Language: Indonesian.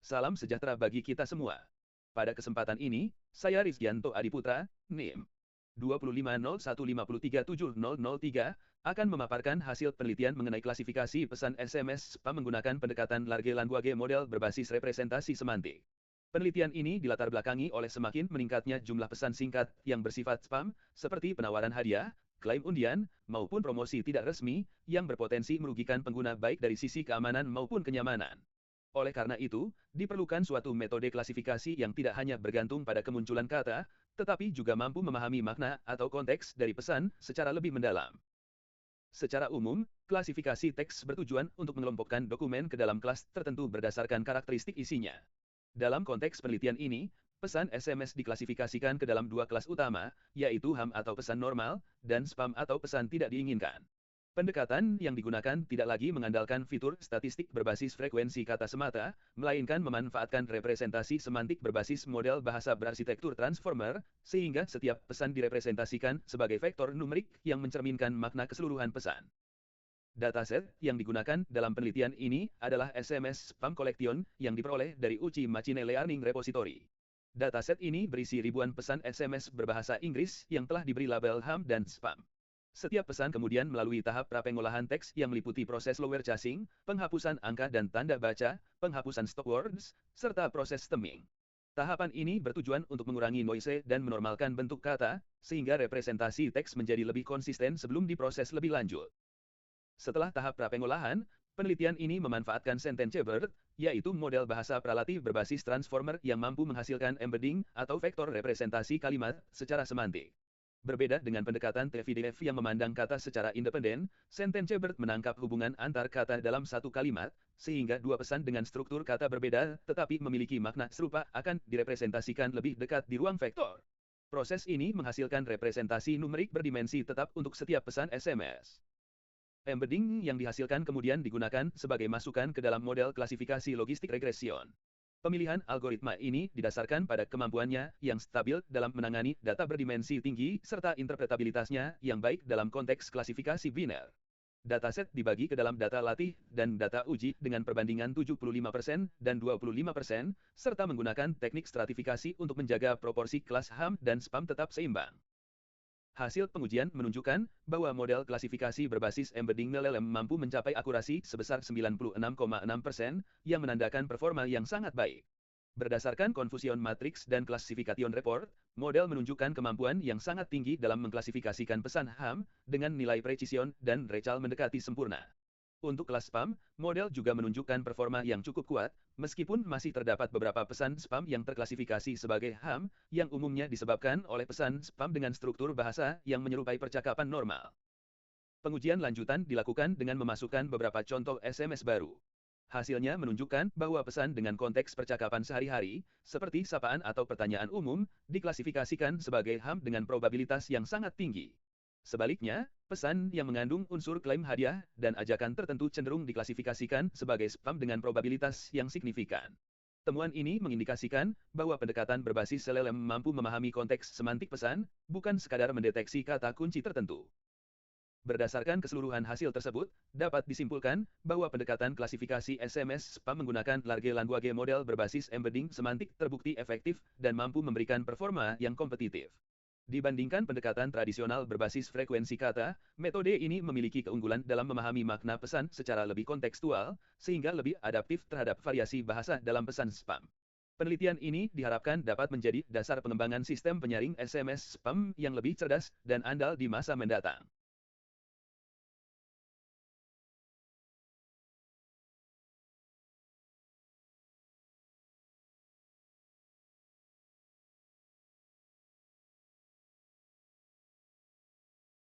Salam sejahtera bagi kita semua. Pada kesempatan ini, saya Rizkyanto Adiputra, NIM 25015370003, akan memaparkan hasil penelitian mengenai klasifikasi pesan SMS spam menggunakan pendekatan Large Language model berbasis representasi semantik. Penelitian ini dilatar belakangi oleh semakin meningkatnya jumlah pesan singkat yang bersifat spam, seperti penawaran hadiah, klaim undian, maupun promosi tidak resmi, yang berpotensi merugikan pengguna baik dari sisi keamanan maupun kenyamanan. Oleh karena itu, diperlukan suatu metode klasifikasi yang tidak hanya bergantung pada kemunculan kata, tetapi juga mampu memahami makna atau konteks dari pesan secara lebih mendalam. Secara umum, klasifikasi teks bertujuan untuk mengelompokkan dokumen ke dalam kelas tertentu berdasarkan karakteristik isinya. Dalam konteks penelitian ini, pesan SMS diklasifikasikan ke dalam dua kelas utama, yaitu HAM atau pesan normal, dan spam atau pesan tidak diinginkan. Pendekatan yang digunakan tidak lagi mengandalkan fitur statistik berbasis frekuensi kata semata, melainkan memanfaatkan representasi semantik berbasis model bahasa berarsitektur transformer, sehingga setiap pesan direpresentasikan sebagai vektor numerik yang mencerminkan makna keseluruhan pesan. Dataset yang digunakan dalam penelitian ini adalah SMS Spam Collection yang diperoleh dari Uchi Machine Learning Repository. Dataset ini berisi ribuan pesan SMS berbahasa Inggris yang telah diberi label HAM dan spam. Setiap pesan kemudian melalui tahap prapengolahan teks yang meliputi proses lower chasing, penghapusan angka dan tanda baca, penghapusan stop words, serta proses stemming. Tahapan ini bertujuan untuk mengurangi noise dan menormalkan bentuk kata, sehingga representasi teks menjadi lebih konsisten sebelum diproses lebih lanjut. Setelah tahap prapengolahan, penelitian ini memanfaatkan SentenceBird, yaitu model bahasa pralatif berbasis transformer yang mampu menghasilkan embedding atau vektor representasi kalimat secara semantik. Berbeda dengan pendekatan TF-IDF yang memandang kata secara independen, SentenceBird menangkap hubungan antar kata dalam satu kalimat, sehingga dua pesan dengan struktur kata berbeda tetapi memiliki makna serupa akan direpresentasikan lebih dekat di ruang vektor. Proses ini menghasilkan representasi numerik berdimensi tetap untuk setiap pesan SMS. Embedding yang dihasilkan kemudian digunakan sebagai masukan ke dalam model klasifikasi logistik regression. Pemilihan algoritma ini didasarkan pada kemampuannya yang stabil dalam menangani data berdimensi tinggi serta interpretabilitasnya yang baik dalam konteks klasifikasi biner. Dataset dibagi ke dalam data latih dan data uji dengan perbandingan 75% dan 25%, serta menggunakan teknik stratifikasi untuk menjaga proporsi kelas HAM dan spam tetap seimbang. Hasil pengujian menunjukkan bahwa model klasifikasi berbasis embedding LLM mampu mencapai akurasi sebesar 96,6%, yang menandakan performa yang sangat baik. Berdasarkan Confusion Matrix dan Classification Report, model menunjukkan kemampuan yang sangat tinggi dalam mengklasifikasikan pesan HAM, dengan nilai precision dan recal mendekati sempurna. Untuk kelas spam, model juga menunjukkan performa yang cukup kuat, meskipun masih terdapat beberapa pesan spam yang terklasifikasi sebagai HAM, yang umumnya disebabkan oleh pesan spam dengan struktur bahasa yang menyerupai percakapan normal. Pengujian lanjutan dilakukan dengan memasukkan beberapa contoh SMS baru. Hasilnya menunjukkan bahwa pesan dengan konteks percakapan sehari-hari, seperti sapaan atau pertanyaan umum, diklasifikasikan sebagai HAM dengan probabilitas yang sangat tinggi. Sebaliknya, pesan yang mengandung unsur klaim hadiah dan ajakan tertentu cenderung diklasifikasikan sebagai spam dengan probabilitas yang signifikan. Temuan ini mengindikasikan bahwa pendekatan berbasis LLM mampu memahami konteks semantik pesan, bukan sekadar mendeteksi kata kunci tertentu. Berdasarkan keseluruhan hasil tersebut, dapat disimpulkan bahwa pendekatan klasifikasi SMS spam menggunakan Large Language model berbasis embedding semantik terbukti efektif dan mampu memberikan performa yang kompetitif. Dibandingkan pendekatan tradisional berbasis frekuensi kata, metode ini memiliki keunggulan dalam memahami makna pesan secara lebih kontekstual, sehingga lebih adaptif terhadap variasi bahasa dalam pesan spam. Penelitian ini diharapkan dapat menjadi dasar pengembangan sistem penyaring SMS spam yang lebih cerdas dan andal di masa mendatang.